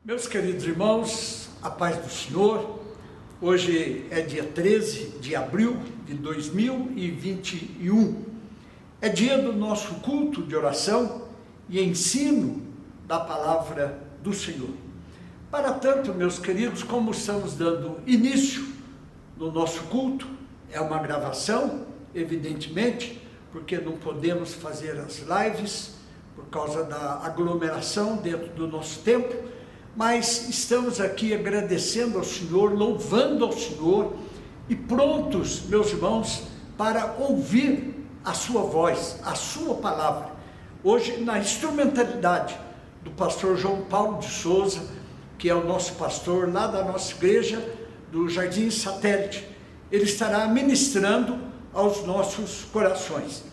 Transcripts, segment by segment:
Meus queridos irmãos, a paz do Senhor. Hoje é dia 13 de abril de 2021. É dia do nosso culto de oração e ensino da palavra do Senhor. Para tanto, meus queridos, como estamos dando início no nosso culto, é uma gravação, evidentemente, porque não podemos fazer as lives por causa da aglomeração dentro do nosso templo, mas estamos aqui agradecendo ao Senhor, louvando ao Senhor e prontos, meus irmãos, para ouvir a sua voz, a sua palavra. Hoje, na instrumentalidade do pastor João Paulo de Souza, que é o nosso pastor lá da nossa igreja, do Jardim Satélite, ele estará ministrando aos nossos corações.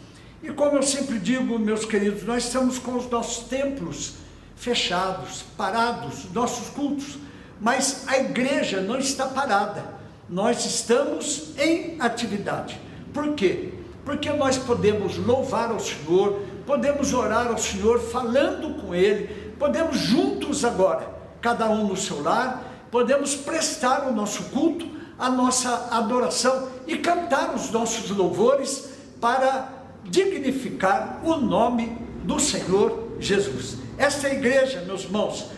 E como eu sempre digo, meus queridos, nós estamos com os nossos templos fechados, parados, nossos cultos, mas a igreja não está parada, nós estamos em atividade. Por quê? Porque nós podemos louvar ao Senhor, podemos orar ao Senhor falando com Ele, podemos juntos agora, cada um no seu lar, podemos prestar o nosso culto, a nossa adoração e cantar os nossos louvores para dignificar o nome do Senhor Jesus. Esta igreja, meus irmãos,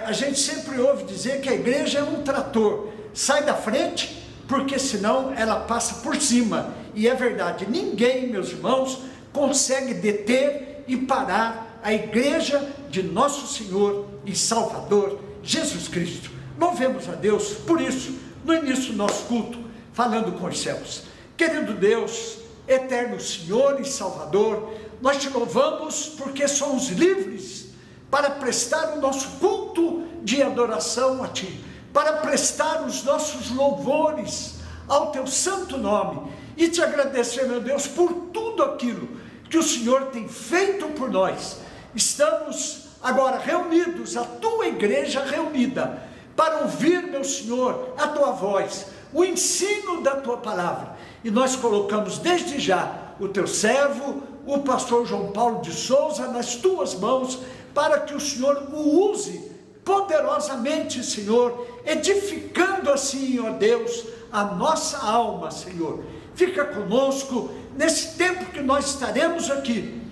a gente sempre ouve dizer que a igreja é um trator, sai da frente, porque senão ela passa por cima, e é verdade, ninguém, meus irmãos, consegue deter e parar a igreja de nosso Senhor e Salvador, Jesus Cristo. Louvemos a Deus por isso, no início do nosso culto, falando com os céus. Querido Deus, eterno Senhor e Salvador, nós te louvamos porque somos livres para prestar o nosso culto de adoração a Ti, para prestar os nossos louvores ao Teu santo nome, e te agradecer, meu Deus, por tudo aquilo que o Senhor tem feito por nós. Estamos agora reunidos, a Tua igreja reunida, para ouvir, meu Senhor, a Tua voz, o ensino da Tua palavra, e nós colocamos desde já o Teu servo, o pastor João Paulo de Souza, nas Tuas mãos, para que o Senhor o use poderosamente, Senhor, edificando assim, ó Deus, a nossa alma, Senhor. Fica conosco nesse tempo que nós estaremos aqui,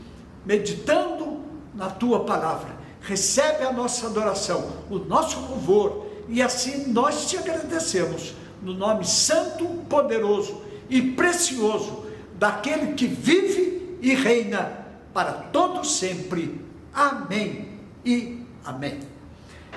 meditando na Tua palavra. Recebe a nossa adoração, o nosso louvor, e assim nós te agradecemos, no nome santo, poderoso e precioso, daquele que vive e reina para todos sempre. Amém e amém.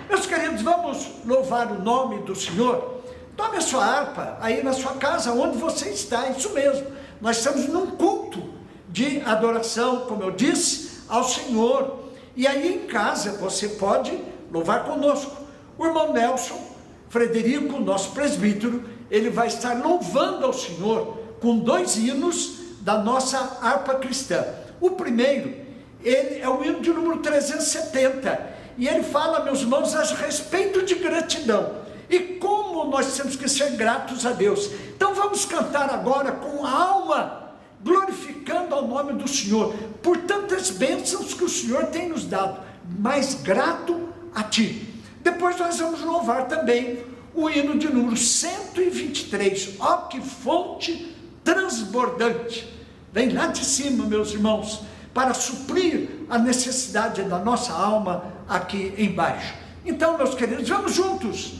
Meus queridos, vamos louvar o nome do Senhor. Tome a sua harpa aí na sua casa, onde você está, isso mesmo. Nós estamos num culto de adoração, como eu disse, ao Senhor. E aí em casa você pode louvar conosco. O irmão Nelson Frederico, nosso presbítero, ele vai estar louvando ao Senhor com 2 hinos da nossa harpa cristã. O primeiro, ele é o hino de número 370, e ele fala, meus irmãos, a respeito de gratidão, e como nós temos que ser gratos a Deus. Então vamos cantar agora com a alma, glorificando ao nome do Senhor, por tantas bênçãos que o Senhor tem nos dado, mas grato a Ti. Depois nós vamos louvar também o hino de número 123, ó que fonte transbordante, vem lá de cima, meus irmãos, para suprir a necessidade da nossa alma aqui embaixo. Então, meus queridos, vamos juntos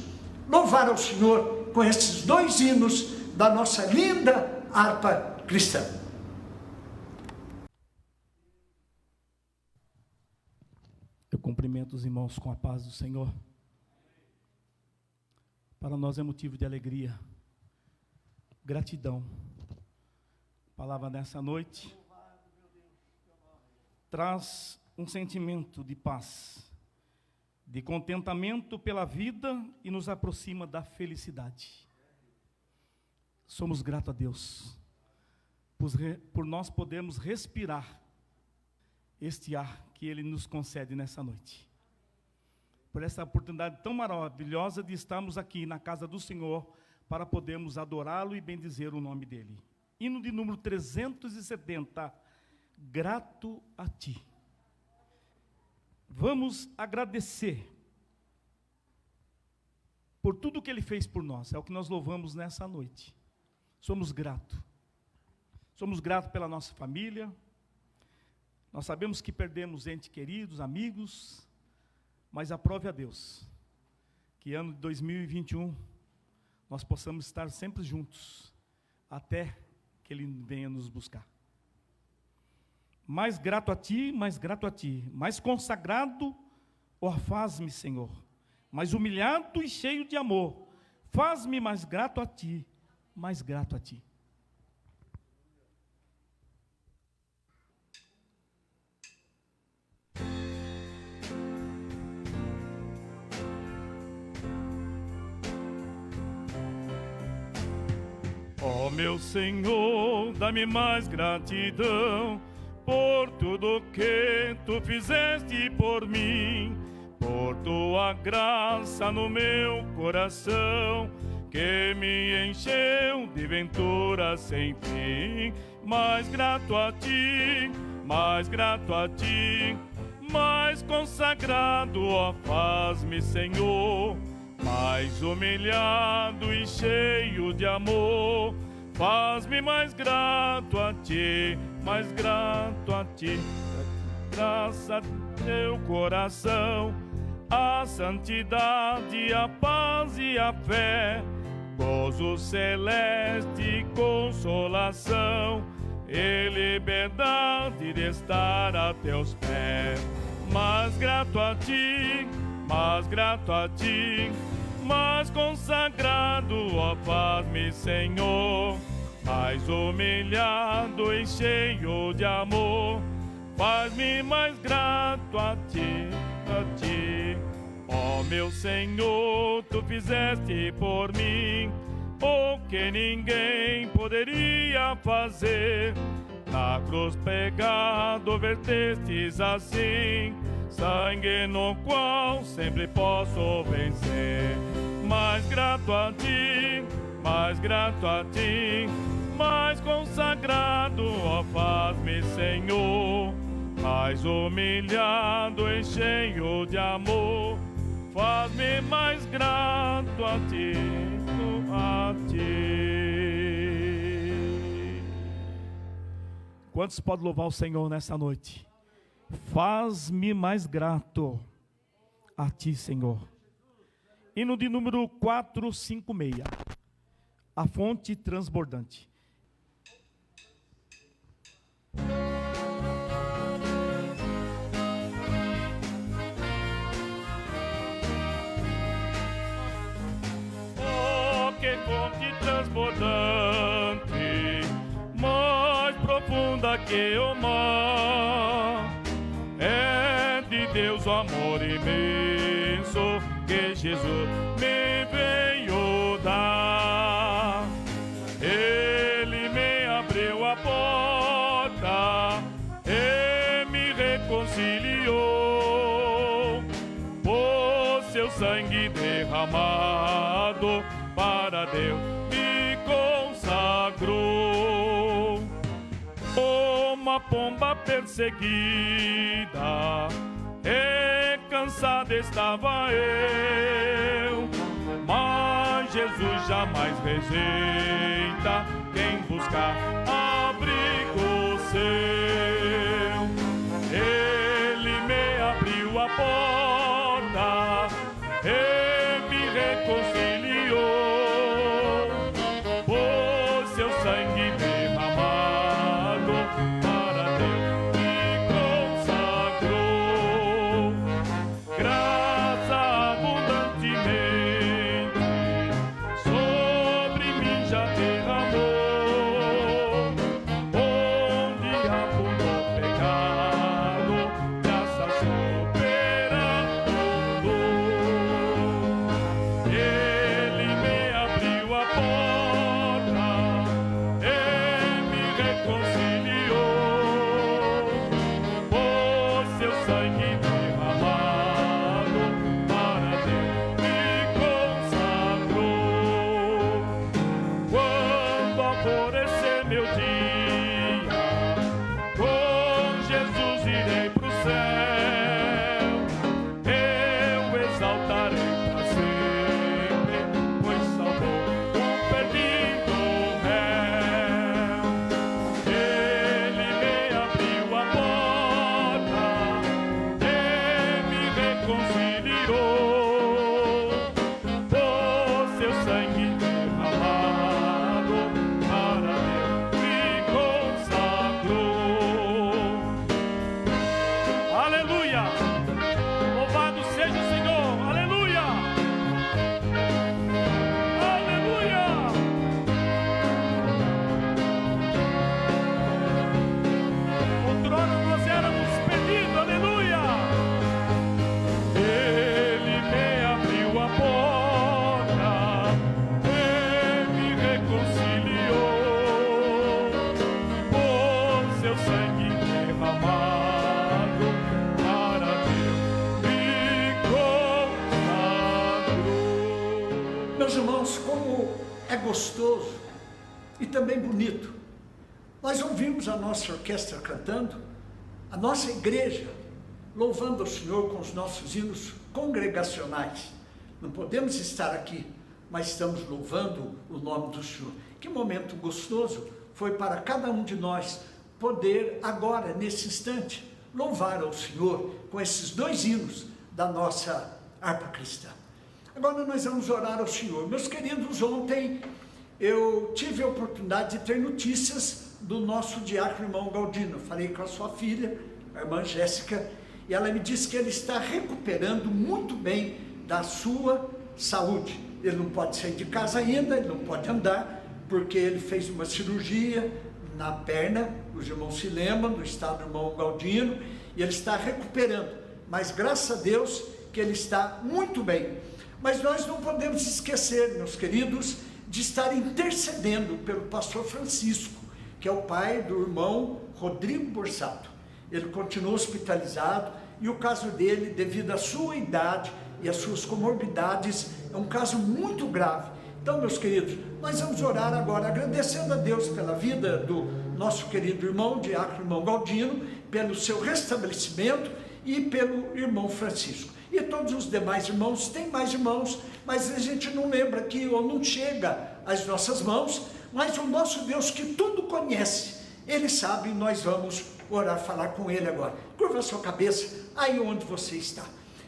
louvar ao Senhor com esses 2 hinos da nossa linda harpa cristã. Eu cumprimento os irmãos com a paz do Senhor. Para nós é motivo de alegria, gratidão. A palavra nessa noite traz um sentimento de paz, de contentamento pela vida e nos aproxima da felicidade. Somos gratos a Deus por nós podermos respirar este ar que Ele nos concede nessa noite. Por essa oportunidade tão maravilhosa de estarmos aqui na casa do Senhor para podermos adorá-lo e bendizer o nome dEle. Hino de número 370, grato a Ti. Vamos agradecer por tudo que Ele fez por nós. É o que nós louvamos nessa noite. Somos gratos. Somos gratos pela nossa família. Nós sabemos que perdemos entes queridos, amigos, mas aprove a Deus que ano de 2021 nós possamos estar sempre juntos, até que Ele venha nos buscar. Mais grato a Ti, mais grato a Ti, mais consagrado, ó, faz-me, Senhor, mais humilhado e cheio de amor, faz-me mais grato a Ti, mais grato a Ti. Ó meu Senhor, dá-me mais gratidão por tudo que Tu fizeste por mim, por Tua graça no meu coração, que me encheu de ventura sem fim. Mais grato a Ti, mais grato a Ti, mais consagrado, ó, faz-me, Senhor, mais humilhado e cheio de amor, faz-me mais grato a Ti, mais grato a Ti. Graça do Teu coração, a santidade, a paz e a fé, gozo celeste e consolação, e liberdade de estar a Teus pés. Mais grato a Ti, mais grato a Ti, mais consagrado, ó, faz-me, Senhor, mais humilhado e cheio de amor, faz-me mais grato a Ti, a Ti. Ó meu Senhor, Tu fizeste por mim o que ninguém poderia fazer. Na cruz pegado vertestes assim sangue no qual sempre posso vencer. Mais grato a Ti, mais grato a Ti, mais consagrado, ó, faz-me, Senhor, mais humilhado e cheio de amor, faz-me mais grato a Ti, a Ti. Quantos podem louvar o Senhor nessa noite? Faz-me mais grato a Ti, Senhor. Hino de número 456, a fonte transbordante. Oh, que fonte transbordante, mais profunda que o mar, é de Deus o amor imenso que Jesus me veio dar. Ele me abriu a porta e me reconciliou, por Seu sangue derramado para Deus me consagrou. Uma pomba perseguida e cansada estava eu, mas Jesus jamais rejeita quem buscar abrigo seu. Ele me abriu a porta e me reconciliou, por Seu sangue derramado para Deus me consagrou. Graça abundantemente sobre mim já derramou, onde abundou o pecado, graça supera tudo. Ele me abriu a porta e me reconciliou, por Seu sangue derramado para Deus me consagrou. Quando alvorecer meu dia, com Jesus irei pro céu, eu exaltarei para sempre gostoso e também bonito. Nós ouvimos a nossa orquestra cantando, a nossa igreja louvando ao Senhor com os nossos hinos congregacionais. Não podemos estar aqui, mas estamos louvando o nome do Senhor. Que momento gostoso foi para cada um de nós poder agora, nesse instante, louvar ao Senhor com esses 2 hinos da nossa harpa cristã. Agora nós vamos orar ao Senhor. Meus queridos, ontem eu tive a oportunidade de ter notícias do nosso diácono irmão Galdino. Falei com a sua filha, a irmã Jéssica, e ela me disse que ele está recuperando muito bem da sua saúde. Ele não pode sair de casa ainda, ele não pode andar, porque ele fez uma cirurgia na perna. Os irmãos se lembram do estado do irmão Galdino, e ele está recuperando, mas graças a Deus que ele está muito bem. Mas nós não podemos esquecer, meus queridos, de estar intercedendo pelo pastor Francisco, que é o pai do irmão Rodrigo Borsato. Ele continua hospitalizado, e o caso dele, devido à sua idade e às suas comorbidades, é um caso muito grave. Então, meus queridos, nós vamos orar agora, agradecendo a Deus pela vida do nosso querido irmão, diácono irmão Galdino, pelo seu restabelecimento, e pelo irmão Francisco. E todos os demais irmãos, tem mais irmãos, mas a gente não lembra aqui, ou não chega às nossas mãos, mas o nosso Deus que tudo conhece, Ele sabe, e nós vamos orar, falar com Ele agora. Curva a sua cabeça, aí onde você está.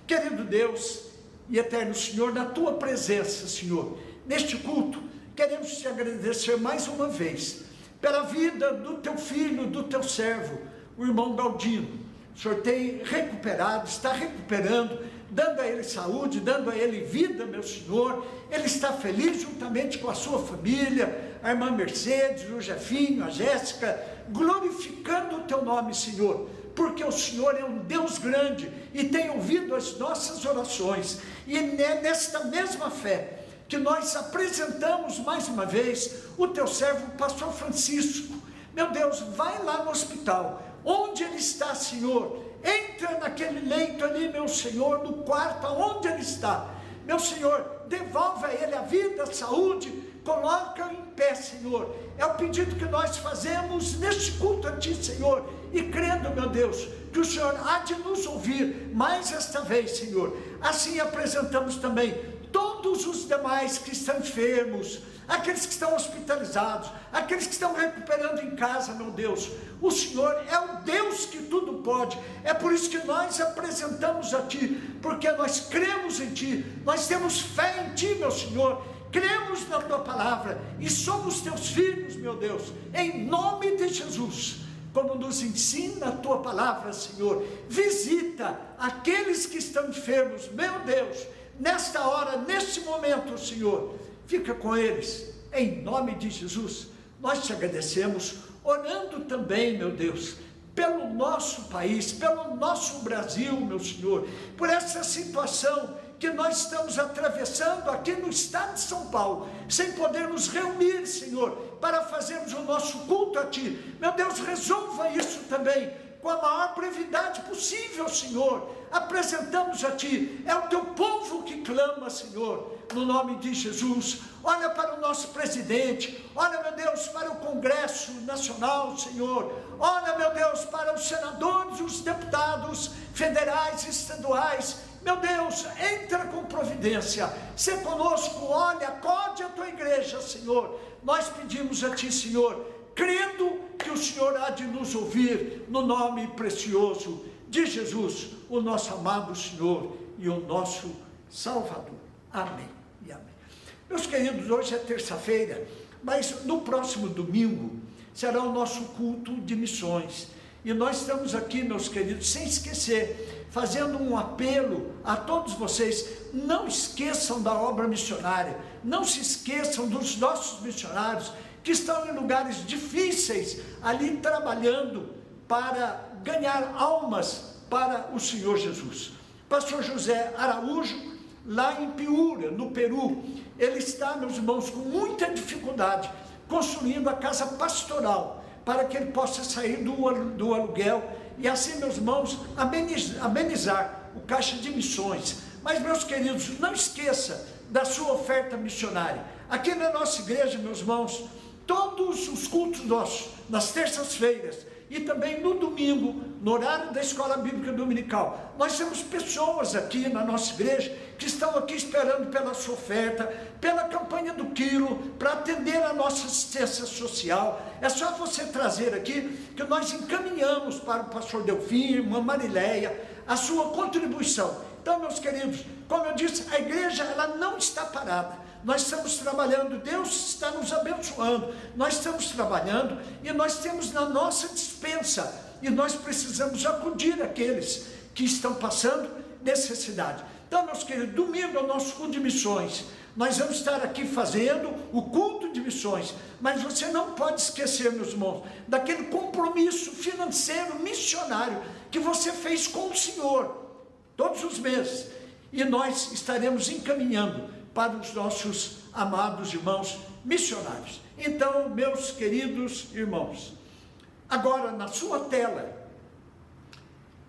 Querido Deus e eterno Senhor, na Tua presença, Senhor, neste culto, queremos Te agradecer mais uma vez, pela vida do Teu filho, do Teu servo, o irmão Galdino. O Senhor tem recuperado, está recuperando, dando a ele saúde, dando a ele vida, meu Senhor. Ele está feliz juntamente com a sua família, a irmã Mercedes, o Jefinho, a Jéssica, glorificando o Teu nome, Senhor, porque o Senhor é um Deus grande e tem ouvido as nossas orações. E é nesta mesma fé que nós apresentamos mais uma vez o Teu servo, o pastor Francisco. Meu Deus, vai lá no hospital, onde ele está, Senhor, entra naquele leito ali, meu Senhor, no quarto, onde ele está, meu Senhor, devolve a ele a vida, a saúde, coloca-o em pé, Senhor. É o pedido que nós fazemos neste culto a Ti, Senhor, e crendo, meu Deus, que o Senhor há de nos ouvir mais esta vez, Senhor. Assim apresentamos também todos os demais que estão enfermos, aqueles que estão hospitalizados, aqueles que estão recuperando em casa, meu Deus. O Senhor é o Deus que tudo pode. É por isso que nós apresentamos a Ti, porque nós cremos em Ti, nós temos fé em Ti, meu Senhor, cremos na Tua palavra e somos Teus filhos, meu Deus, em nome de Jesus. Como nos ensina a Tua palavra, Senhor, visita aqueles que estão enfermos, meu Deus, nesta hora, neste momento, Senhor, fica com eles, em nome de Jesus. Nós Te agradecemos, orando também, meu Deus, pelo nosso país, pelo nosso Brasil, meu Senhor, por essa situação que nós estamos atravessando aqui no estado de São Paulo, sem poder nos reunir, Senhor, para fazermos o nosso culto a Ti. Meu Deus, resolva isso também, com a maior brevidade possível, Senhor. Apresentamos a Ti, é o Teu povo que clama, Senhor, no nome de Jesus. Olha para o nosso presidente, olha, meu Deus, para o Congresso Nacional, Senhor, olha, meu Deus, para os senadores, os deputados federais e estaduais. Meu Deus, entra com providência, se conosco, olha, acode a Tua igreja, Senhor. Nós pedimos a Ti, Senhor, crendo que o Senhor há de nos ouvir, no nome precioso de Jesus, o nosso amado Senhor e o nosso Salvador. Amém e amém. Meus queridos, hoje é terça-feira, mas no próximo domingo será o nosso culto de missões. E nós estamos aqui, meus queridos, sem esquecer, fazendo um apelo a todos vocês: não esqueçam da obra missionária, não se esqueçam dos nossos missionários que estão em lugares difíceis, ali trabalhando para ganhar almas para o Senhor Jesus. Pastor José Araújo, lá em Piura, no Peru, ele está, meus irmãos, com muita dificuldade, construindo a casa pastoral, para que ele possa sair do aluguel, e assim, meus irmãos, amenizar o caixa de missões. Mas, meus queridos, não esqueça da sua oferta missionária. Aqui na nossa igreja, meus irmãos, todos os cultos nossos, nas terças-feiras e também no domingo, no horário da escola bíblica dominical, nós temos pessoas aqui na nossa igreja que estão aqui esperando pela sua oferta, pela campanha do quilo, para atender a nossa assistência social. É só você trazer aqui que nós encaminhamos para o pastor Delfim, irmã Marileia, a sua contribuição. Então, meus queridos, como eu disse, a igreja ela não está parada. Nós estamos trabalhando, Deus está nos abençoando, nós estamos trabalhando e nós temos na nossa despensa, e nós precisamos acudir aqueles que estão passando necessidade. Então, meus queridos, domingo é o nosso culto de missões, nós vamos estar aqui fazendo o culto de missões, mas você não pode esquecer, meus irmãos, daquele compromisso financeiro missionário que você fez com o Senhor, todos os meses, e nós estaremos encaminhando para os nossos amados irmãos missionários. Então, meus queridos irmãos, agora na sua tela,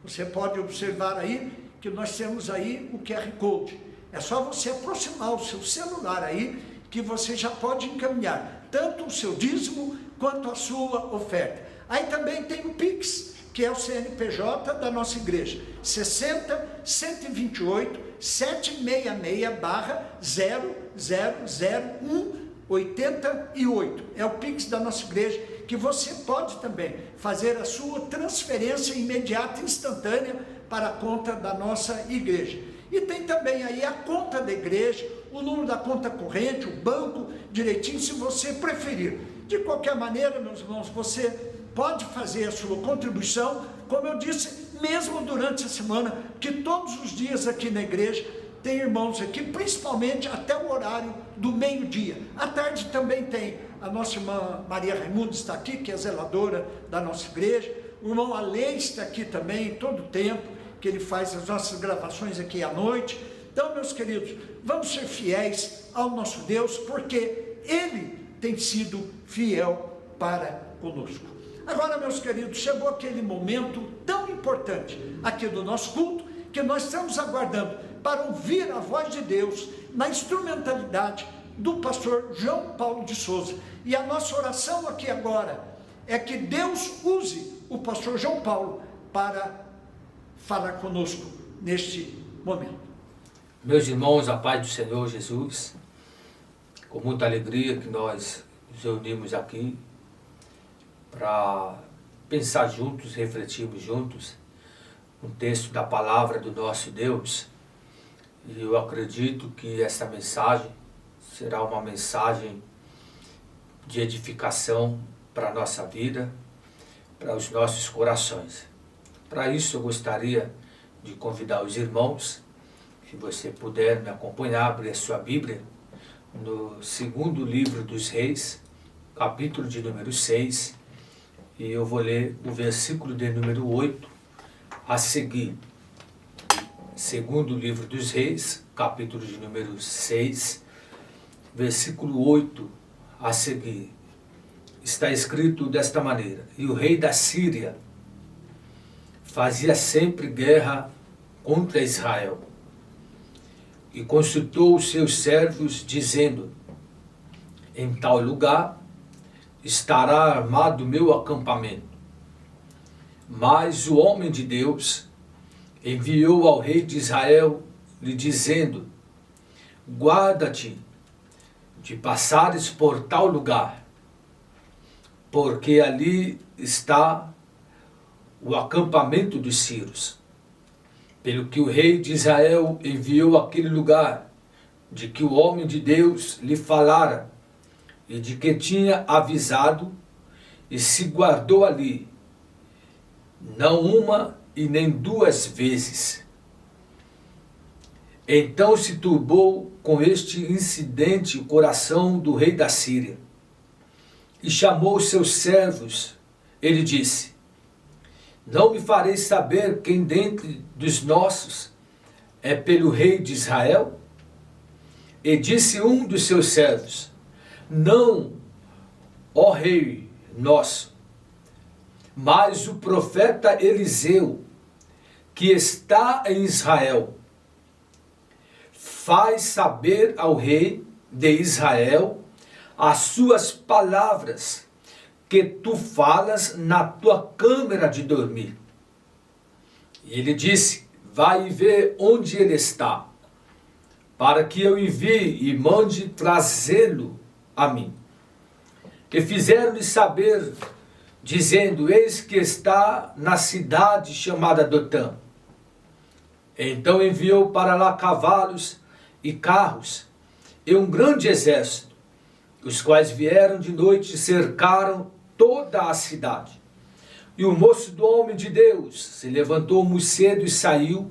você pode observar aí que nós temos aí o QR Code. É só você aproximar o seu celular aí, que você já pode encaminhar tanto o seu dízimo quanto a sua oferta. Aí também tem o Pix, que é o CNPJ da nossa igreja, 60 128 766-0000188. É o Pix da nossa igreja, que você pode também fazer a sua transferência imediata, instantânea, para a conta da nossa igreja. E tem também aí a conta da igreja, o número da conta corrente, o banco, direitinho, se você preferir. De qualquer maneira, meus irmãos, você pode fazer a sua contribuição, como eu disse, mesmo durante a semana, que todos os dias aqui na igreja, tem irmãos aqui, principalmente até o horário do meio-dia. À tarde também tem a nossa irmã Maria Raimundo está aqui, que é zeladora da nossa igreja, o irmão Alê está aqui também, todo o tempo, que ele faz as nossas gravações aqui à noite. Então, meus queridos, vamos ser fiéis ao nosso Deus, porque Ele tem sido fiel para conosco. Agora, meus queridos, chegou aquele momento tão importante aqui do nosso culto, que nós estamos aguardando para ouvir a voz de Deus na instrumentalidade do pastor João Paulo de Souza. E a nossa oração aqui agora é que Deus use o pastor João Paulo para falar conosco neste momento. Meus irmãos, a paz do Senhor Jesus, com muita alegria que nós nos reunimos aqui para pensar juntos, refletirmos juntos um texto da palavra do nosso Deus. E eu acredito que essa mensagem será uma mensagem de edificação para a nossa vida, para os nossos corações. Para isso eu gostaria de convidar os irmãos, se você puder me acompanhar, abrir a sua Bíblia, no segundo livro dos Reis, capítulo de número 6, e eu vou ler o versículo de número 8 a seguir. Segundo livro dos Reis, capítulo de número 6, versículo 8 a seguir. Está escrito desta maneira: E o rei da Síria fazia sempre guerra contra Israel, e consultou os seus servos, dizendo: Em tal lugar estará armado o meu acampamento. Mas o homem de Deus enviou ao rei de Israel, lhe dizendo: Guarda-te de passares por tal lugar, porque ali está o acampamento dos sírios. Pelo que o rei de Israel enviou àquele lugar, de que o homem de Deus lhe falara, e de que tinha avisado, e se guardou ali, não uma e nem duas vezes. Então se turbou com este incidente o coração do rei da Síria, e chamou os seus servos. Ele disse: Não me fareis saber quem dentre dos nossos é pelo rei de Israel? E disse um dos seus servos: Não, ó rei nosso, mas o profeta Eliseu, que está em Israel, faz saber ao rei de Israel as suas palavras que tu falas na tua câmara de dormir. E ele disse, vai e vê onde ele está, para que eu envie e mande trazê-lo a mim. Que fizeram-lhe saber, dizendo, eis que está na cidade chamada Dotã. Então enviou para lá cavalos e carros e um grande exército, os quais vieram de noite e cercaram toda a cidade. E o moço do homem de Deus se levantou muito cedo e saiu,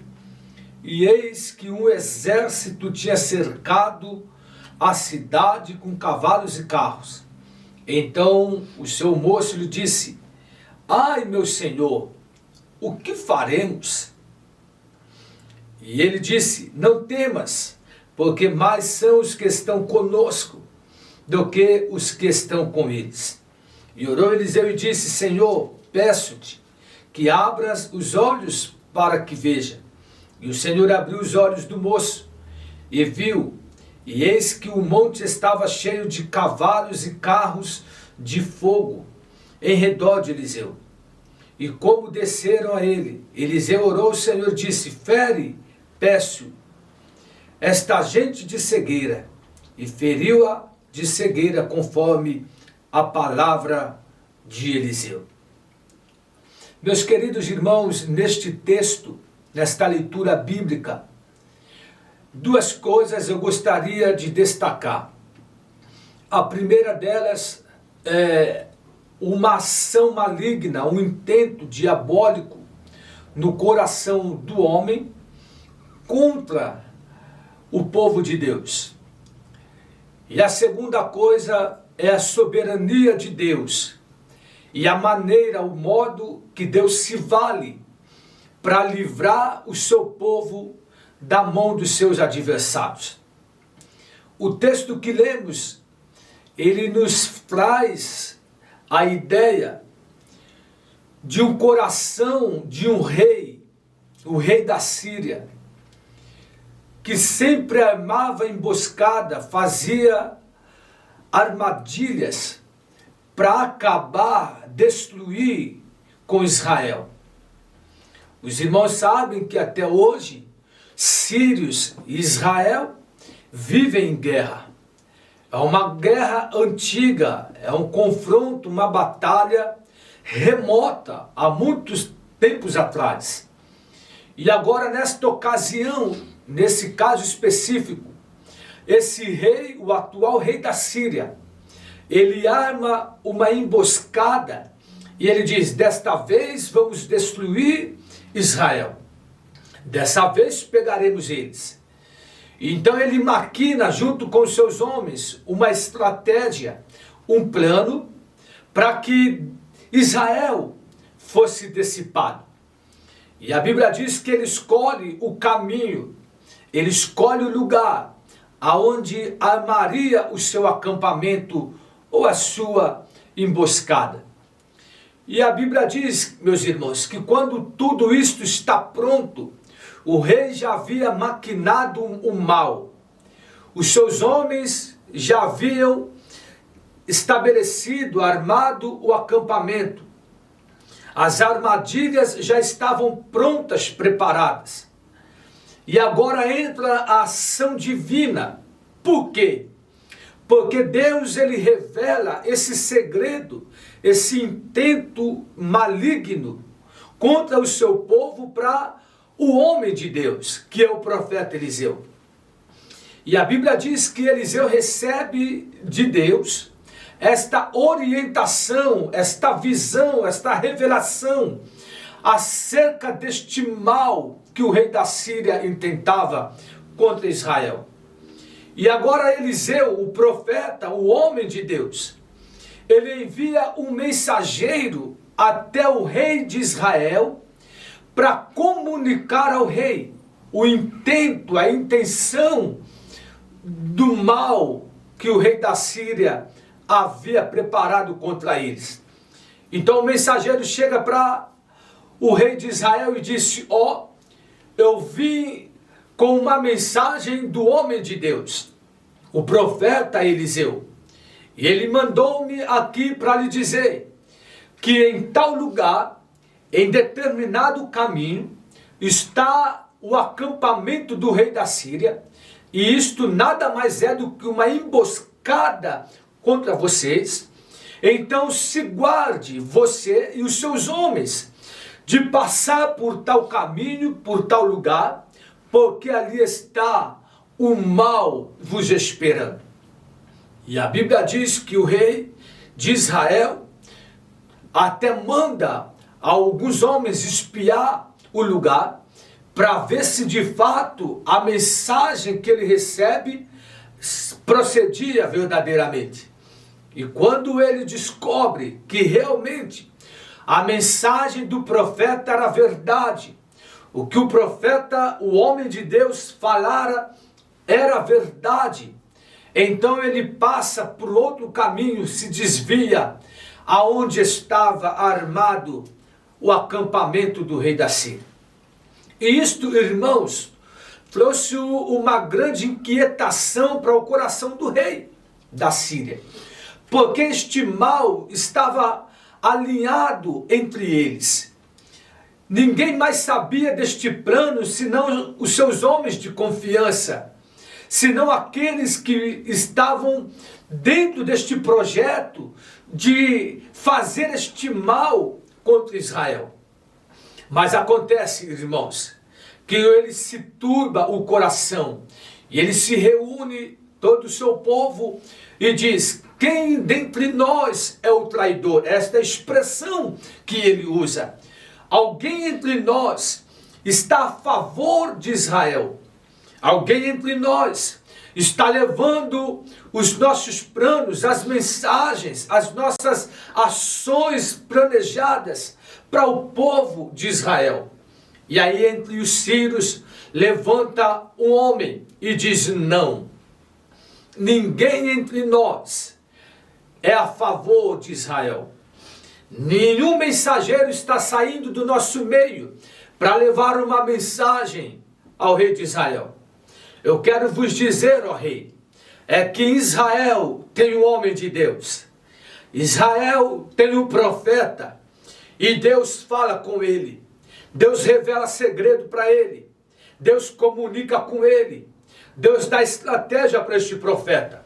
e eis que um exército tinha cercado a cidade com cavalos e carros. Então o seu moço lhe disse, ai meu senhor, o que faremos? E ele disse, não temas, porque mais são os que estão conosco do que os que estão com eles. E orou Eliseu e disse, Senhor, peço-te que abras os olhos para que veja. E o Senhor abriu os olhos do moço e viu, e eis que o monte estava cheio de cavalos e carros de fogo em redor de Eliseu. E como desceram a ele, Eliseu orou ao Senhor e disse, fere, peço, esta gente de cegueira, e feriu-a de cegueira conforme a palavra de Eliseu. Meus queridos irmãos, neste texto, nesta leitura bíblica, duas coisas eu gostaria de destacar. A primeira delas é uma ação maligna, um intento diabólico no coração do homem contra o povo de Deus. E a segunda coisa é a soberania de Deus e a maneira, o modo que Deus se vale para livrar o seu povo da mão dos seus adversários. O texto que lemos, ele nos traz a ideia de um coração de um rei, o rei da Síria, que sempre armava emboscada, fazia armadilhas para acabar, destruir com Israel. Os irmãos sabem que até hoje, sírios e Israel vivem em guerra. É uma guerra antiga, é um confronto, uma batalha remota, há muitos tempos atrás. E agora, nesta ocasião, nesse caso específico, esse rei, o atual rei da Síria, ele arma uma emboscada e ele diz, desta vez vamos destruir Israel. Dessa vez pegaremos eles. Então ele maquina junto com os seus homens uma estratégia, um plano para que Israel fosse dissipado. E a Bíblia diz que ele escolhe o caminho, ele escolhe o lugar aonde armaria o seu acampamento ou a sua emboscada. E a Bíblia diz, meus irmãos, que quando tudo isto está pronto, o rei já havia maquinado o mal. Os seus homens já haviam estabelecido, armado o acampamento. As armadilhas já estavam prontas, preparadas. E agora entra a ação divina. Por quê? Porque Deus, ele revela esse segredo, esse intento maligno contra o seu povo para o homem de Deus, que é o profeta Eliseu. E a Bíblia diz que Eliseu recebe de Deus esta orientação, esta visão, esta revelação acerca deste mal que o rei da Síria intentava contra Israel. E agora Eliseu, o profeta, o homem de Deus, ele envia um mensageiro até o rei de Israel para comunicar ao rei o intento, a intenção do mal que o rei da Síria havia preparado contra eles. Então o mensageiro chega para o rei de Israel e disse, eu vim com uma mensagem do homem de Deus. o profeta Eliseu. E ele mandou-me aqui para lhe dizer que em tal lugar, em determinado caminho, está o acampamento do rei da Síria, e isto nada mais é do que uma emboscada contra vocês. Então se guarde você e os seus homens de passar por tal caminho, por tal lugar, porque ali está o mal vos esperando. E a Bíblia diz que o rei de Israel até manda alguns homens espiar o lugar para ver se de fato a mensagem que ele recebe procedia verdadeiramente. E quando ele descobre que realmente a mensagem do profeta era verdade, o que o profeta, o homem de Deus, falara era verdade, então ele passa por outro caminho, se desvia aonde estava armado o acampamento do rei da Síria. E isto, irmãos, trouxe uma grande inquietação para o coração do rei da Síria, porque este mal estava alinhado entre eles. Ninguém mais sabia deste plano senão os seus homens de confiança, senão aqueles que estavam dentro deste projeto de fazer este mal contra Israel. Mas acontece, irmãos, que ele se turba o coração, e ele se reúne todo o seu povo e diz: quem dentre nós é o traidor? Esta é a expressão que ele usa. Alguém entre nós está a favor de Israel. Alguém entre nós está levando os nossos planos, as mensagens, as nossas ações planejadas para o povo de Israel. E aí entre os sírios levanta um homem e diz: não, ninguém entre nós é a favor de Israel. Nenhum mensageiro está saindo do nosso meio para levar uma mensagem ao rei de Israel. Eu quero vos dizer, ó rei, é que Israel tem um homem de Deus. Israel tem um profeta. E Deus fala com ele. Deus revela segredo para ele. Deus comunica com ele. Deus dá estratégia para este profeta.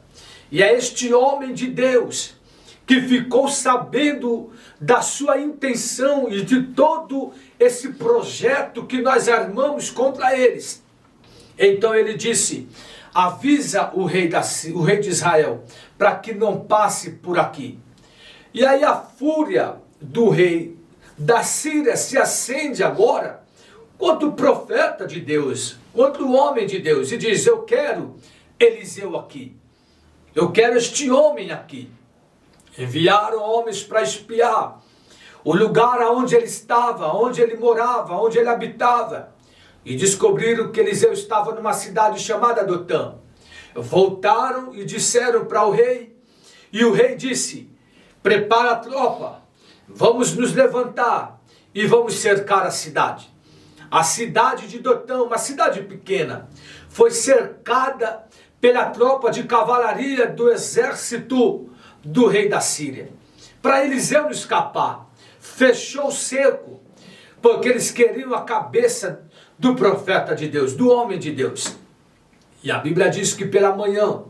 E é este homem de Deus que ficou sabendo da sua intenção e de todo esse projeto que nós armamos contra eles. Então ele disse: avisa o rei de Israel para que não passe por aqui. E aí a fúria do rei da Síria se acende agora contra o profeta de Deus, contra o homem de Deus, e diz: eu quero Eliseu aqui, eu quero este homem aqui. Enviaram homens para espiar o lugar onde ele estava, onde ele morava, onde ele habitava, e descobriram que Eliseu estava numa cidade chamada Dotã. Voltaram e disseram para o rei, e o rei disse: prepara a tropa, vamos nos levantar e vamos cercar a cidade. A cidade de Dotã, uma cidade pequena, foi cercada pela tropa de cavalaria do exército do rei da Síria. Para Eliseu não escapar, fechou o cerco, porque eles queriam a cabeça do profeta de Deus, do homem de Deus. E a Bíblia diz que pela manhã,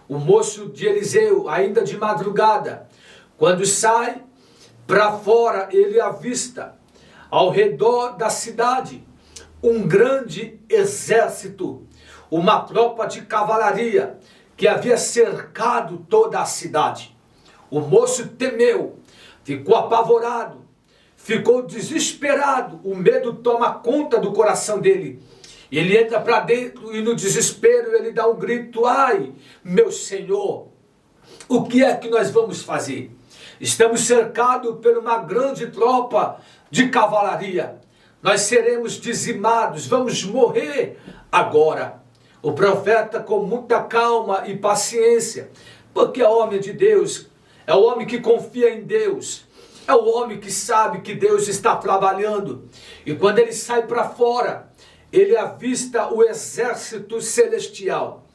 o moço de Eliseu, ainda de madrugada, quando sai para fora, ele avista ao redor da cidade um grande exército, uma tropa de cavalaria que havia cercado toda a cidade. O moço temeu, ficou apavorado, ficou desesperado, o medo toma conta do coração dele. Ele entra para dentro e no desespero ele dá um grito: ai, meu Senhor, o que é que nós vamos fazer? Estamos cercados por uma grande tropa de cavalaria. Nós seremos dizimados, vamos morrer agora. O profeta, com muita calma e paciência, porque é homem de Deus, é o homem que confia em Deus, é o homem que sabe que Deus está trabalhando. E quando ele sai para fora, ele avista o exército celestial,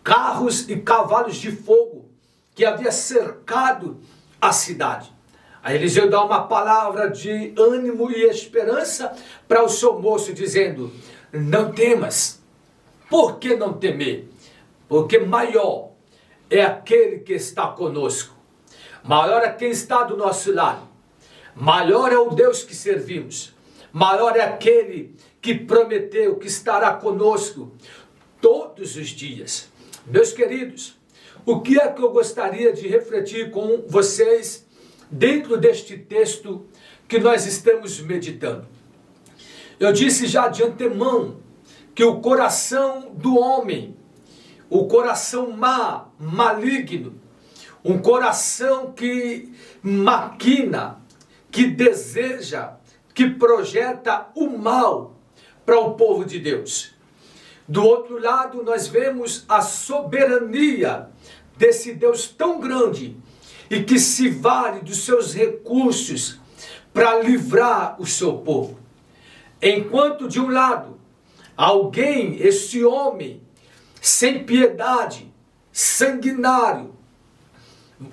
carros e cavalos de fogo que havia cercado a cidade. Aí Eliseu dá uma palavra de ânimo e esperança para o seu moço, dizendo: não temas. Por que não temer? Porque maior é aquele que está conosco. Maior é quem está do nosso lado. Maior é o Deus que servimos. Maior é aquele que prometeu que estará conosco todos os dias. Meus queridos, o que é que eu gostaria de refletir com vocês dentro deste texto que nós estamos meditando? Eu disse já de antemão que o coração do homem, o coração maligno, um coração que maquina, que deseja, que projeta o mal para o povo de Deus. Do outro lado, nós vemos a soberania desse Deus tão grande e que se vale dos seus recursos para livrar o seu povo. Enquanto de um lado, alguém, esse homem, sem piedade, sanguinário,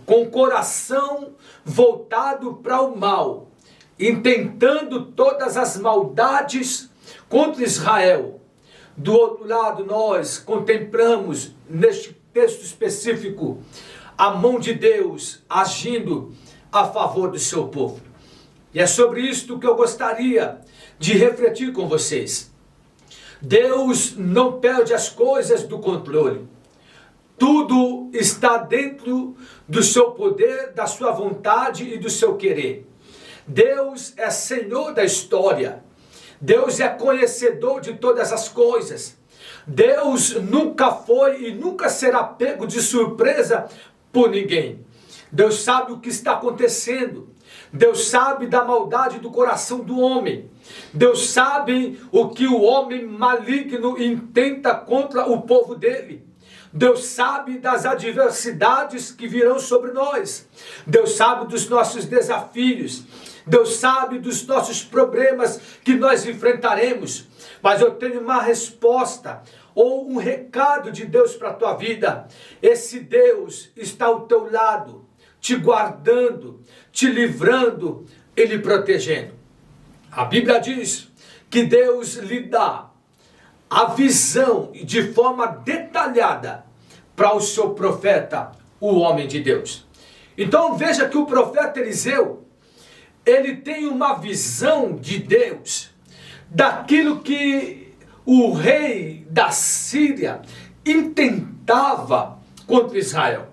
com coração voltado para o mal, intentando todas as maldades contra Israel. Do outro lado, nós contemplamos neste texto específico a mão de Deus agindo a favor do seu povo. E é sobre isto que eu gostaria de refletir com vocês. Deus não perde as coisas do controle. Tudo está dentro do seu poder, da sua vontade e do seu querer. Deus é Senhor da história. Deus é conhecedor de todas as coisas. Deus nunca foi e nunca será pego de surpresa por ninguém. Deus sabe o que está acontecendo. Deus sabe da maldade do coração do homem. Deus sabe o que o homem maligno intenta contra o povo dele. Deus sabe das adversidades que virão sobre nós. Deus sabe dos nossos desafios. Deus sabe dos nossos problemas que nós enfrentaremos. Mas eu tenho uma resposta ou um recado de Deus para a tua vida. Esse Deus está ao teu lado, te guardando, te livrando e lhe protegendo. A Bíblia diz que Deus lhe dá a visão de forma detalhada para o seu profeta, o homem de Deus. Então veja que o profeta Eliseu, ele tem uma visão de Deus, daquilo que o rei da Síria intentava contra Israel.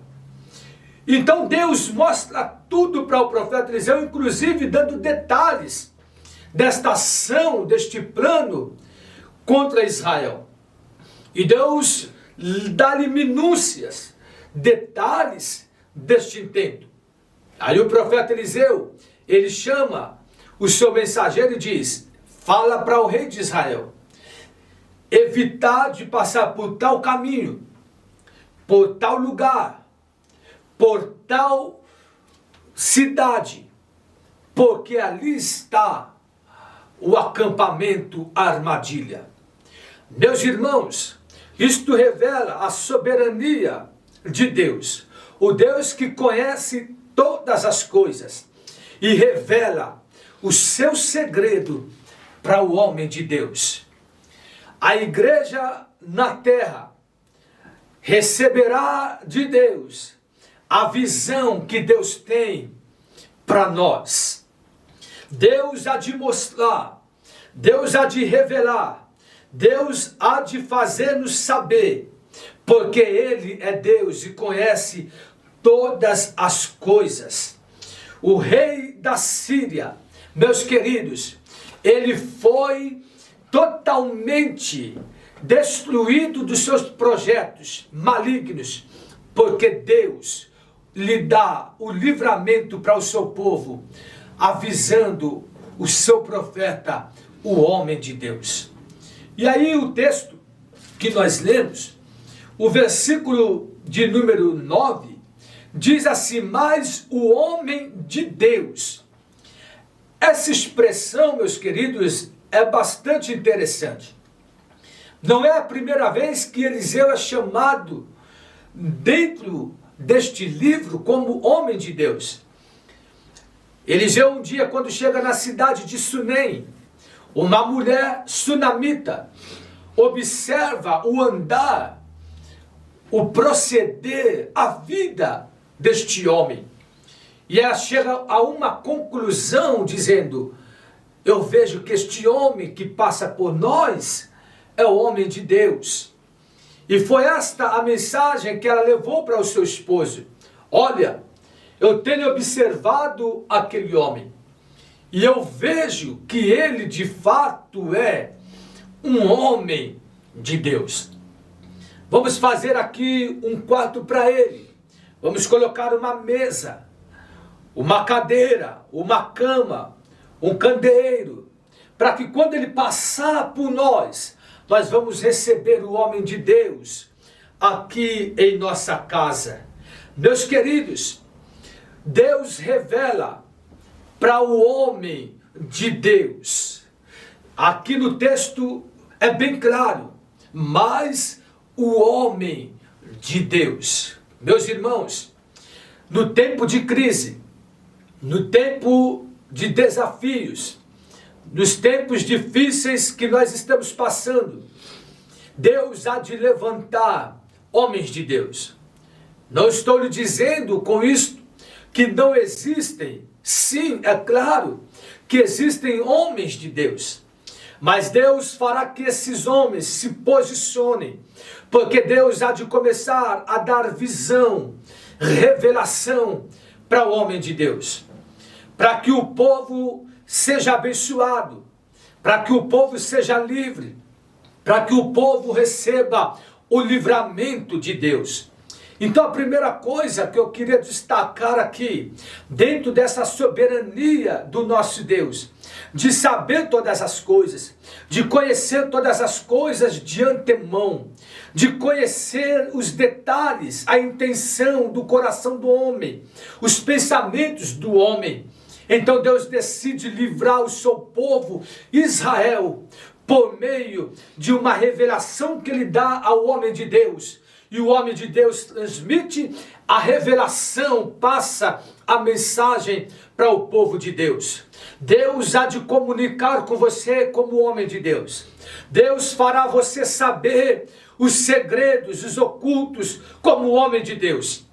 Então Deus mostra tudo para o profeta Eliseu, inclusive dando detalhes desta ação, deste plano contra Israel. E Deus dá-lhe minúcias, detalhes deste intento. Aí o profeta Eliseu, ele chama o seu mensageiro e diz: fala para o rei de Israel evitar de passar por tal caminho, por tal lugar, por tal cidade, porque ali está o acampamento, a armadilha. Meus irmãos, isto revela a soberania de Deus, o Deus que conhece todas as coisas e revela o seu segredo para o homem de Deus. A igreja na terra receberá de Deus a visão que Deus tem para nós. Deus há de mostrar, Deus há de revelar, Deus há de fazer-nos saber, porque Ele é Deus e conhece todas as coisas. O rei da Síria, meus queridos, ele foi totalmente destruído dos seus projetos malignos, porque Deus lhe dá o livramento para o seu povo, avisando o seu profeta, o homem de Deus. E aí o texto que nós lemos, o versículo de número 9, diz assim: mas o homem de Deus. Essa expressão, meus queridos, é bastante interessante. Não é a primeira vez que Eliseu é chamado dentro deste livro como homem de Deus. Eliseu um dia, quando chega na cidade de Sunem, uma mulher sunamita observa o andar, o proceder, a vida deste homem. E ela chega a uma conclusão dizendo: eu vejo que este homem que passa por nós é o homem de Deus. E foi esta a mensagem que ela levou para o seu esposo. Olha, eu tenho observado aquele homem e eu vejo que ele de fato é um homem de Deus. Vamos fazer aqui um quarto para ele. Vamos colocar uma mesa, uma cadeira, uma cama, um candeeiro, para que quando ele passar por nós vamos receber o homem de Deus aqui em nossa casa. Meus queridos, Deus revela para o homem de Deus. Aqui no texto é bem claro, mas o homem de Deus. Meus irmãos, no tempo de crise, no tempo de desafios, nos tempos difíceis que nós estamos passando, Deus há de levantar homens de Deus. Não estou lhe dizendo com isto que não existem. Sim, é claro que existem homens de Deus. Mas Deus fará que esses homens se posicionem, porque Deus há de começar a dar visão, revelação para o homem de Deus, para que o povo seja abençoado, para que o povo seja livre, para que o povo receba o livramento de Deus. Então a primeira coisa que eu queria destacar aqui, dentro dessa soberania do nosso Deus, de saber todas as coisas, de conhecer todas as coisas de antemão, de conhecer os detalhes, a intenção do coração do homem, os pensamentos do homem. Então Deus decide livrar o seu povo Israel por meio de uma revelação que ele dá ao homem de Deus. E o homem de Deus transmite a revelação, passa a mensagem para o povo de Deus. Deus há de comunicar com você como homem de Deus. Deus fará você saber os segredos, os ocultos, como homem de Deus.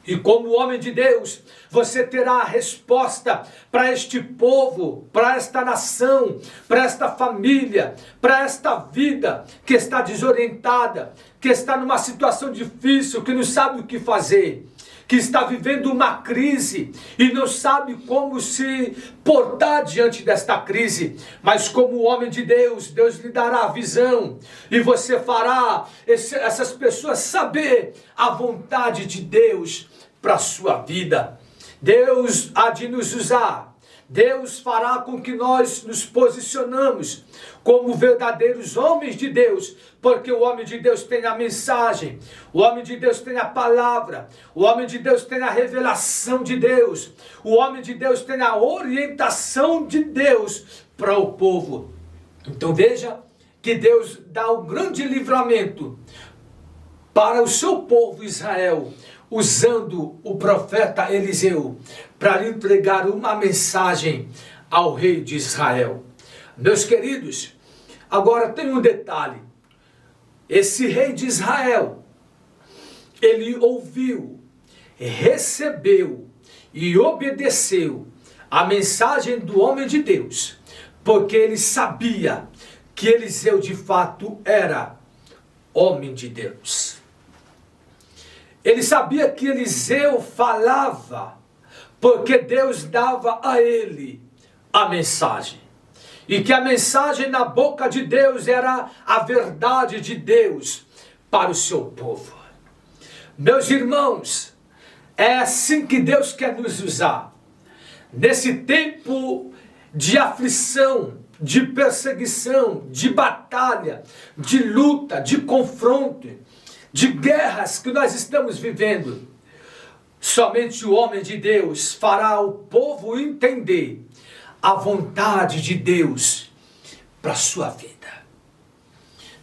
E como homem de Deus, você terá a resposta para este povo, para esta nação, para esta família, para esta vida que está desorientada, que está numa situação difícil, que não sabe o que fazer, que está vivendo uma crise e não sabe como se portar diante desta crise. Mas como homem de Deus, Deus lhe dará a visão e você fará essas pessoas saber a vontade de Deus para a sua vida. Deus há de nos usar. Deus fará com que nós nos posicionamos como verdadeiros homens de Deus, porque o homem de Deus tem a mensagem, o homem de Deus tem a palavra, o homem de Deus tem a revelação de Deus, o homem de Deus tem a orientação de Deus para o povo. Então veja que Deus dá um grande livramento para o seu povo Israel, usando o profeta Eliseu para lhe entregar uma mensagem ao rei de Israel. Meus queridos, agora tem um detalhe. Esse rei de Israel, ele ouviu, recebeu e obedeceu a mensagem do homem de Deus, porque ele sabia que Eliseu de fato era homem de Deus. Ele sabia que Eliseu falava, porque Deus dava a ele a mensagem. E que a mensagem na boca de Deus era a verdade de Deus para o seu povo. Meus irmãos, é assim que Deus quer nos usar. Nesse tempo de aflição, de perseguição, de batalha, de luta, de confronto, de guerras que nós estamos vivendo, somente o homem de Deus fará o povo entender a vontade de Deus para a sua vida.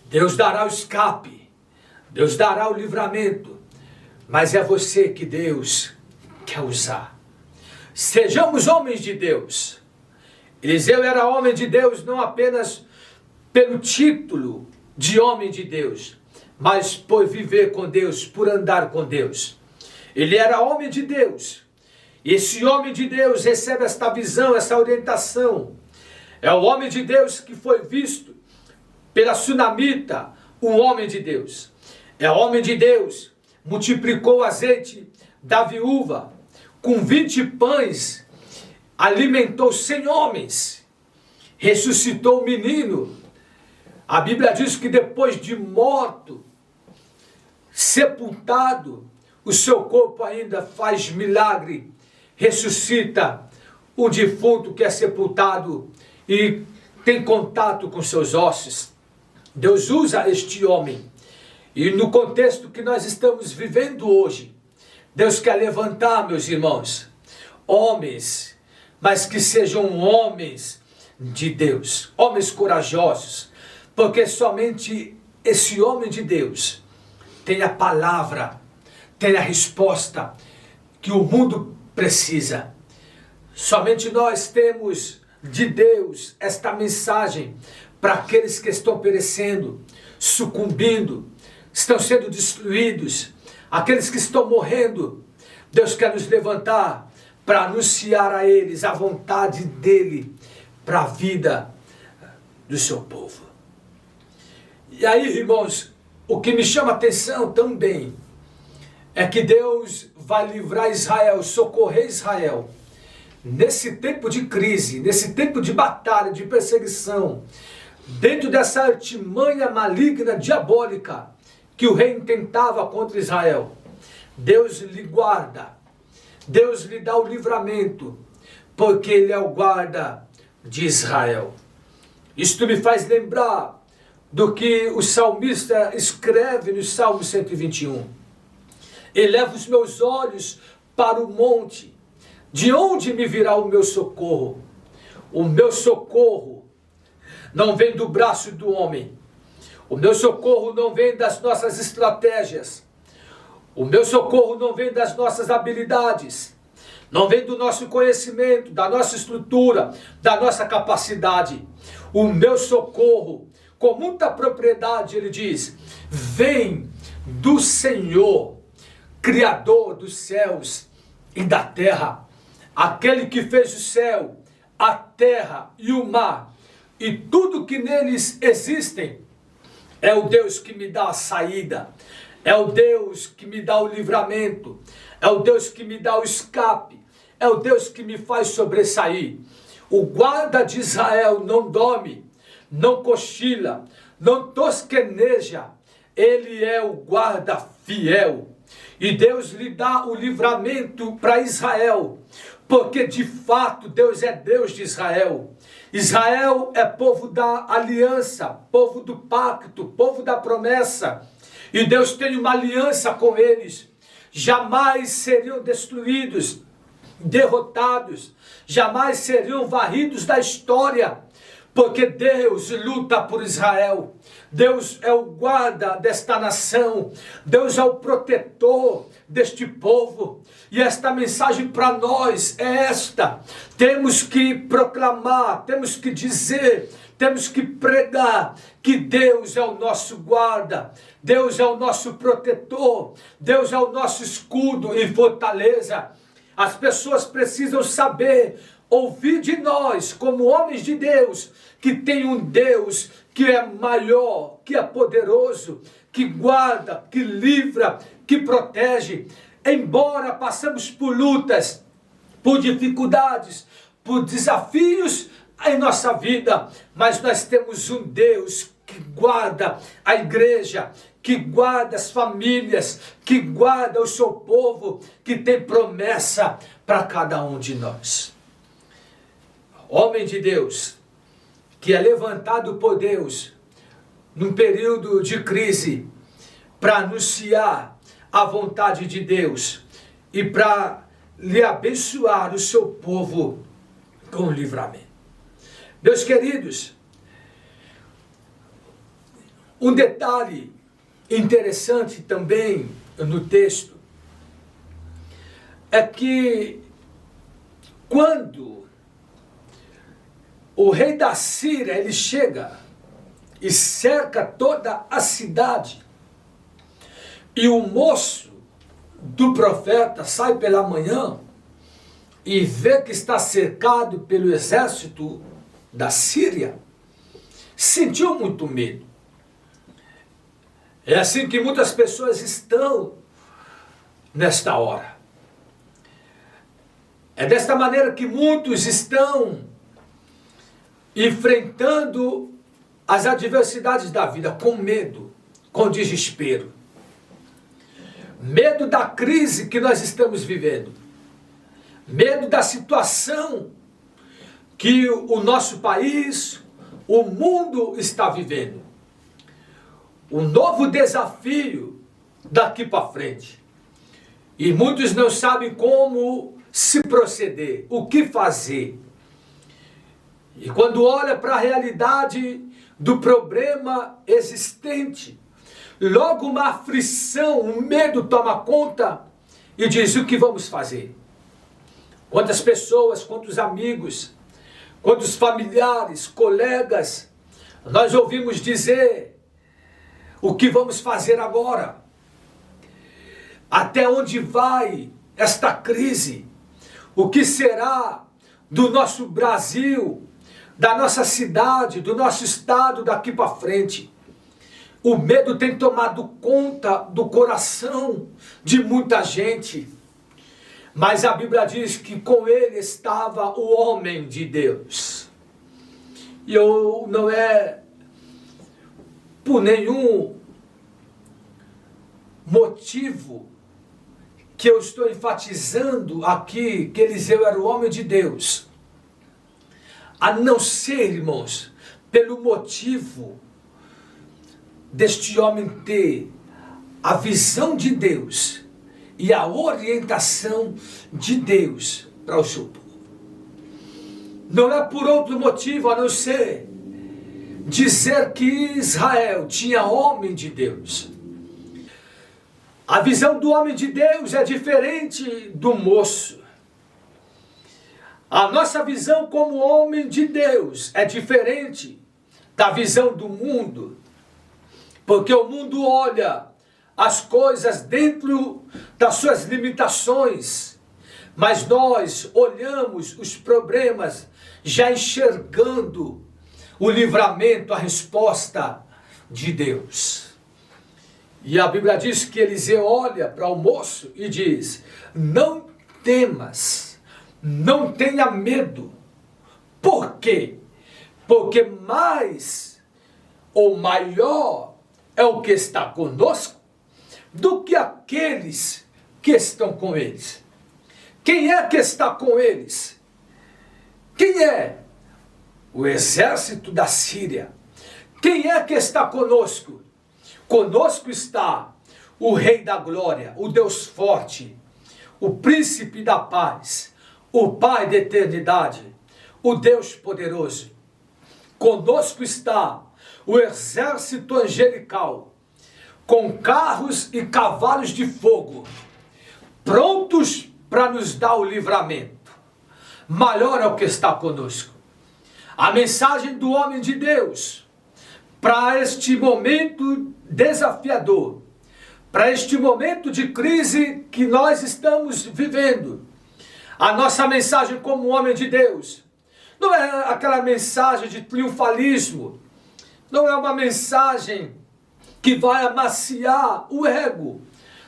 Deus dará o escape, Deus dará o livramento, mas é você que Deus quer usar. Sejamos homens de Deus. Eliseu era homem de Deus não apenas pelo título de homem de Deus, mas por viver com Deus, por andar com Deus. Ele era homem de Deus. E esse homem de Deus recebe esta visão, essa orientação. É o homem de Deus que foi visto pela sunamita, um homem de Deus. É o homem de Deus, multiplicou o azeite da viúva, com 20 pães, alimentou 100 homens, ressuscitou o menino. A Bíblia diz que depois de morto, sepultado, o seu corpo ainda faz milagre, ressuscita o defunto que é sepultado e tem contato com seus ossos. Deus usa este homem. E no contexto que nós estamos vivendo hoje, Deus quer levantar, meus irmãos, homens, mas que sejam homens de Deus, homens corajosos, porque somente esse homem de Deus tem a palavra, tem a resposta que o mundo precisa. Somente nós temos de Deus esta mensagem para aqueles que estão perecendo, sucumbindo, estão sendo destruídos, aqueles que estão morrendo. Deus quer nos levantar para anunciar a eles a vontade dele para a vida do seu povo. E aí, irmãos, o que me chama a atenção também é que Deus vai livrar Israel, socorrer Israel nesse tempo de crise, nesse tempo de batalha, de perseguição, dentro dessa artimanha maligna, diabólica que o rei intentava contra Israel. Deus lhe guarda, Deus lhe dá o livramento, porque ele é o guarda de Israel. Isto me faz lembrar do que o salmista escreve no Salmo 121. Eleva os meus olhos para o monte, de onde me virá o meu socorro? O meu socorro não vem do braço do homem, o meu socorro não vem das nossas estratégias, o meu socorro não vem das nossas habilidades, não vem do nosso conhecimento, da nossa estrutura, da nossa capacidade. O meu socorro, com muita propriedade, ele diz, vem do Senhor, Criador dos céus e da terra, aquele que fez o céu, a terra e o mar, e tudo que neles existem. É o Deus que me dá a saída, é o Deus que me dá o livramento, é o Deus que me dá o escape, é o Deus que me faz sobressair. O guarda de Israel não dorme, não cochila, não tosqueneja, ele é o guarda fiel. E Deus lhe dá o livramento para Israel, porque de fato Deus é Deus de Israel. Israel é povo da aliança, povo do pacto, povo da promessa. E Deus tem uma aliança com eles. Jamais seriam destruídos, derrotados, jamais seriam varridos da história, porque Deus luta por Israel. Deus é o guarda desta nação, Deus é o protetor deste povo. E esta mensagem para nós é esta: temos que proclamar, temos que dizer, temos que pregar que Deus é o nosso guarda, Deus é o nosso protetor, Deus é o nosso escudo e fortaleza. As pessoas precisam saber, ouvir de nós, como homens de Deus, que tem um Deus que é maior, que é poderoso, que guarda, que livra, que protege. Embora passamos por lutas, por dificuldades, por desafios em nossa vida, mas nós temos um Deus que guarda a igreja, que guarda as famílias, que guarda o seu povo, que tem promessa para cada um de nós. Homem de Deus, que é levantado por Deus num período de crise para anunciar a vontade de Deus e para lhe abençoar o seu povo com livramento. Meus queridos, um detalhe interessante também no texto é que quando o rei da Síria ele chega e cerca toda a cidade, e o moço do profeta sai pela manhã e vê que está cercado pelo exército da Síria, sentiu muito medo. É assim que muitas pessoas estão nesta hora. É desta maneira que muitos estão enfrentando as adversidades da vida com medo, com desespero. Medo da crise que nós estamos vivendo. Medo da situação que o nosso país, o mundo está vivendo. Um novo desafio daqui para frente. E muitos não sabem como se proceder, o que fazer. E quando olha para a realidade do problema existente, logo uma aflição, um medo toma conta e diz: o que vamos fazer? Quantas pessoas, quantos amigos, quantos familiares, colegas, nós ouvimos dizer: o que vamos fazer agora? Até onde vai esta crise? O que será do nosso Brasil, da nossa cidade, do nosso estado daqui para frente? O medo tem tomado conta do coração de muita gente. Mas a Bíblia diz que com ele estava o homem de Deus. E eu não é por nenhum motivo que eu estou enfatizando aqui que Eliseu era o homem de Deus. A não ser, irmãos, pelo motivo deste homem ter a visão de Deus e a orientação de Deus para o seu povo. Não é por outro motivo a não ser dizer que Israel tinha homem de Deus. A visão do homem de Deus é diferente do moço. A nossa visão como homem de Deus é diferente da visão do mundo. Porque o mundo olha as coisas dentro das suas limitações, mas nós olhamos os problemas já enxergando o livramento, a resposta de Deus. E a Bíblia diz que Eliseu olha para o moço e diz: não temas, não tenha medo. Por quê? Porque mais ou maior é o que está conosco do que aqueles que estão com eles. Quem é que está com eles? Quem é? O exército da Síria. Quem é que está conosco? Conosco está o Rei da Glória, o Deus forte, o Príncipe da Paz, o Pai da eternidade, o Deus poderoso. Conosco está o exército angelical, com carros e cavalos de fogo, prontos para nos dar o livramento. Maior é o que está conosco. A mensagem do homem de Deus para este momento desafiador, para este momento de crise que nós estamos vivendo. A nossa mensagem como homem de Deus não é aquela mensagem de triunfalismo, não é uma mensagem que vai amaciar o ego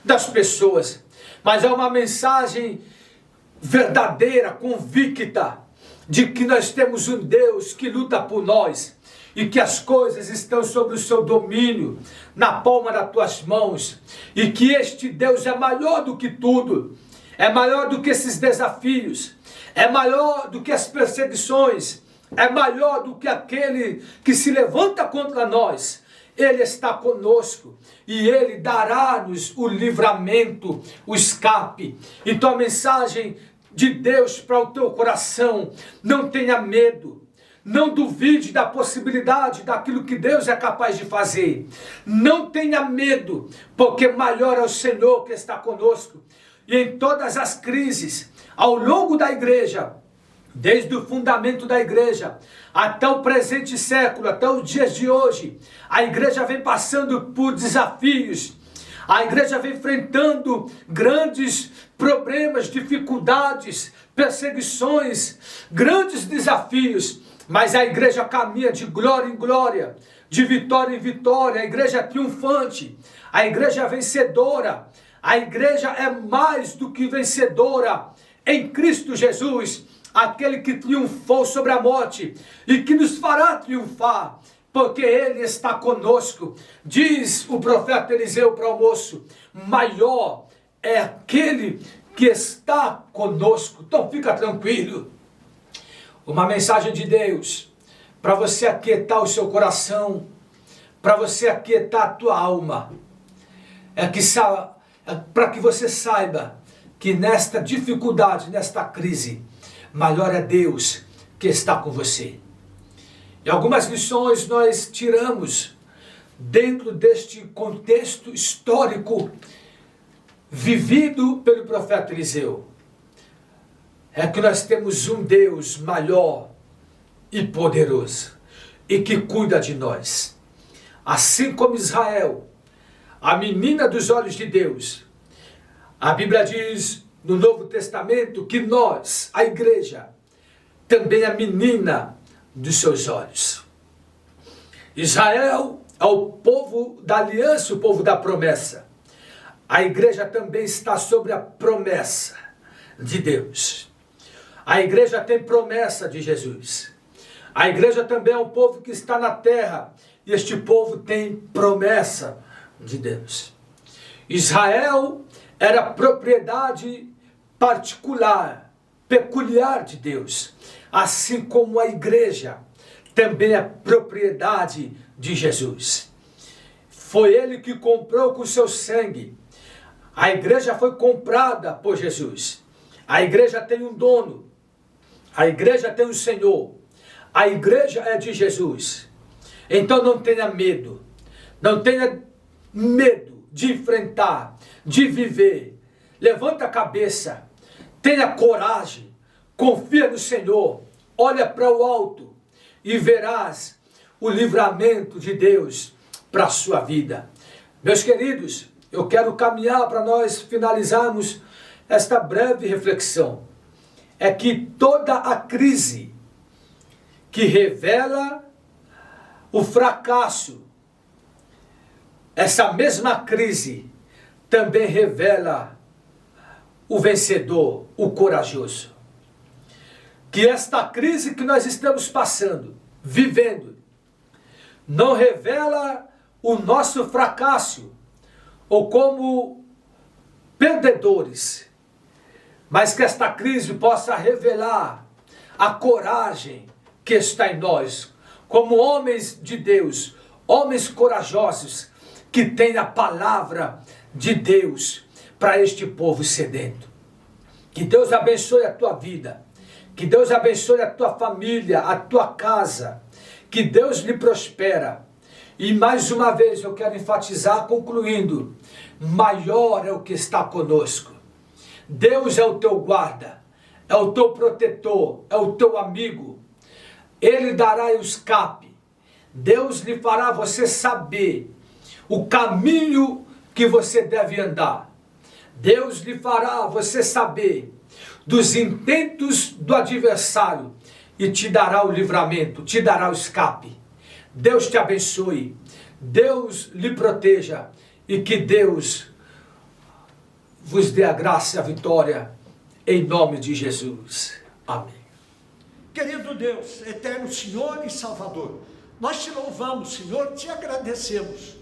das pessoas, mas é uma mensagem verdadeira, convicta, de que nós temos um Deus que luta por nós e que as coisas estão sob o seu domínio, na palma das tuas mãos, e que este Deus é maior do que tudo, é maior do que esses desafios, é maior do que as perseguições, é maior do que aquele que se levanta contra nós. Ele está conosco e Ele dará-nos o livramento, o escape. Então a mensagem de Deus para o teu coração: não tenha medo, não duvide da possibilidade daquilo que Deus é capaz de fazer. Não tenha medo, porque maior é o Senhor que está conosco. e em todas as crises, ao longo da igreja, desde o fundamento da igreja até o presente século, até os dias de hoje, a igreja vem passando por desafios, a igreja vem enfrentando grandes problemas, dificuldades, perseguições, grandes desafios, mas a igreja caminha de glória em glória, de vitória em vitória, a igreja é triunfante, a igreja é vencedora, a igreja é mais do que vencedora em Cristo Jesus, aquele que triunfou sobre a morte e que nos fará triunfar, porque Ele está conosco. Diz o profeta Eliseu para o moço: maior é aquele que está conosco. Então fica tranquilo. Uma mensagem de Deus para você aquietar o seu coração, para você aquietar a tua alma, para que você saiba que nesta dificuldade, nesta crise, maior é Deus que está com você. E algumas lições nós tiramos dentro deste contexto histórico vivido pelo profeta Eliseu. É que nós temos um Deus maior e poderoso e que cuida de nós. Assim como Israel, a menina dos olhos de Deus, a Bíblia diz no Novo Testamento que nós, a igreja, também é a menina dos seus olhos. Israel é o povo da aliança, o povo da promessa. A igreja também está sobre a promessa de Deus. A igreja tem promessa de Jesus. A igreja também é um povo que está na terra, e este povo tem promessa de Deus. Israel era propriedade particular, peculiar de Deus, assim como a igreja também é propriedade de Jesus. Foi Ele que comprou com seu sangue. A igreja foi comprada por Jesus. A igreja tem um dono. A igreja tem um Senhor. A igreja é de Jesus. Então não tenha medo. Não tenha medo de enfrentar, de viver. Levanta a cabeça. Tenha coragem. Confia no Senhor. Olha para o alto e verás o livramento de Deus para a sua vida. Meus queridos, eu quero caminhar para nós finalizarmos esta breve reflexão. É que toda a crise que revela o fracasso, essa mesma crise também revela o vencedor, o corajoso. Que esta crise que nós estamos passando, vivendo, não revela o nosso fracasso ou como perdedores, mas que esta crise possa revelar a coragem que está em nós, como homens de Deus, homens corajosos, que têm a palavra de Deus para este povo sedento. Que Deus abençoe a tua vida, que Deus abençoe a tua família, a tua casa, que Deus lhe prospera. E mais uma vez eu quero enfatizar, concluindo, maior é o que está conosco. Deus é o teu guarda, é o teu protetor, é o teu amigo. Ele dará o escape. Deus lhe fará você saber o caminho que você deve andar. Deus lhe fará você saber dos intentos do adversário e te dará o livramento, te dará o escape. Deus te abençoe, Deus lhe proteja e que Deus vos dê a graça e a vitória em nome de Jesus. Amém. Querido Deus, eterno Senhor e Salvador, nós te louvamos, Senhor, te agradecemos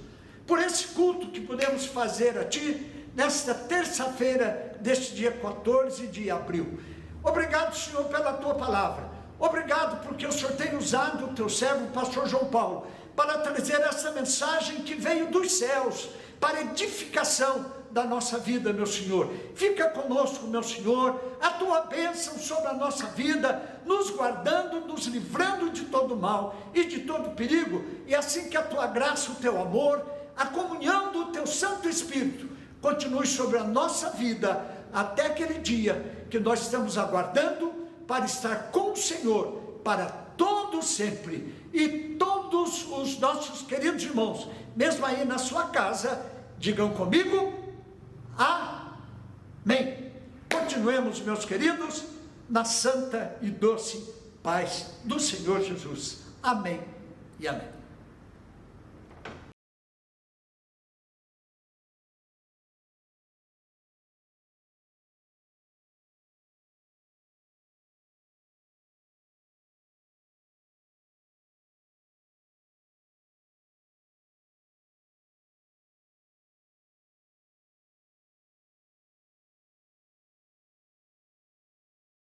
por esse culto que podemos fazer a Ti nesta terça-feira deste dia 14 de abril. Obrigado, Senhor, pela Tua palavra. Obrigado porque o Senhor tem usado o Teu servo, o pastor João Paulo, para trazer essa mensagem que veio dos céus, para edificação da nossa vida, meu Senhor. Fica conosco, meu Senhor, a Tua bênção sobre a nossa vida, nos guardando, nos livrando de todo mal e de todo perigo, e assim que a Tua graça, o Teu amor, a comunhão do Teu Santo Espírito continue sobre a nossa vida, até aquele dia que nós estamos aguardando para estar com o Senhor para todo sempre. E todos os nossos queridos irmãos, mesmo aí na sua casa, digam comigo, amém. Continuemos, meus queridos, na santa e doce paz do Senhor Jesus. Amém e amém.